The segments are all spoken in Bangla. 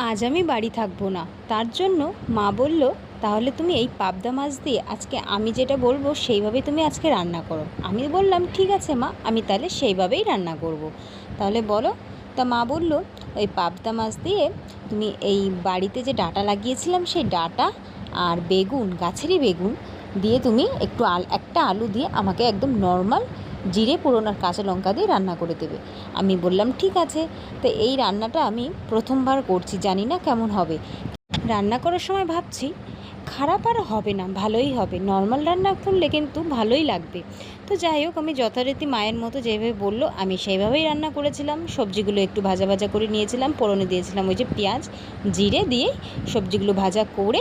আজ আমি বাড়ি থাকবো না, তার জন্য মা বলল তাহলে তুমি এই পাবদা মাছ দিয়ে আজকে আমি যেটা বলবো সেইভাবেই তুমি আজকে রান্না করো। আমি বললাম ঠিক আছে মা, আমি তাহলে সেইভাবেই রান্না করব। তাহলে বলো। তা মা বলল ওই পাবদা মাছ দিয়ে তুমি এই বাড়িতে যে ডাঁটা লাগিয়েছিলাম সেই ডাঁটা আর বেগুন, গাছেরই বেগুন দিয়ে তুমি একটু একটা আলু দিয়ে আমাকে একদম নর্মাল জিরে ফোড়ন আর কাঁচা লঙ্কা দিয়ে রান্না করে দেবে। আমি বললাম ঠিক আছে। তো এই রান্নাটা আমি প্রথমবার করছি, জানি না কেমন হবে। রান্না করার সময় ভাবছি খারাপ আর হবে না, ভালোই হবে, নর্মাল রান্না করলে কিন্তু ভালোই লাগবে। তো যাই হোক, আমি যথারীতি মায়ের মতো যেভাবে বললো আমি সেইভাবেই রান্না করেছিলাম। সবজিগুলো একটু ভাজা ভাজা করে নিয়েছিলাম, ফোড়নে দিয়েছিলাম ওই যে পেঁয়াজ জিরে দিয়ে সবজিগুলো ভাজা করে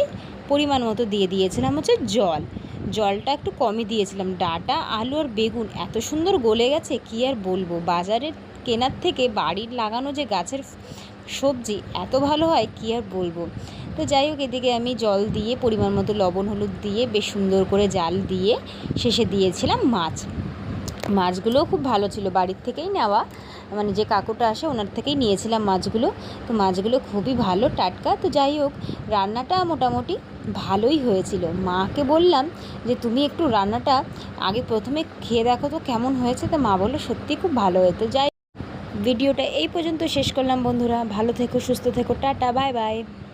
পরিমাণ মতো দিয়ে দিয়েছিলাম হচ্ছে জলটা একটু কমই দিয়েছিলাম। ডাঁটা আলু আর বেগুন এত সুন্দর গলে গেছে কি আর বলবো। বাজারের কেনার থেকে বাড়ির লাগানো যে গাছের সবজি এত ভালো হয় কি আর বলবো। তো যাই হোক, এদিকে আমি জল দিয়ে পরিমাণ মতো লবণ হলুদ দিয়ে বেশ সুন্দর করে জাল দিয়ে শেষে দিয়েছিলাম মাছগুলোও খুব ভালো ছিল, বাড়ির থেকেই নেওয়া, মানে যে কাকুটা আসে ওনার থেকেই নিয়েছিলাম মাছগুলো। তো মাছগুলো খুবই ভালো, টাটকা। তো যাই হোক, রান্নাটা মোটামুটি ভালোই হয়েছিল। মাকে বললাম যে তুমি একটু রান্নাটা আগে প্রথমে খেয়ে দেখো তো কেমন হয়েছে। তো মা বললো সত্যি খুব ভালো হয়েছে। যাই ভিডিওটা এই পর্যন্ত শেষ করলাম বন্ধুরা, ভালো থেকো, সুস্থ থেকো, টাটা, বাই বাই।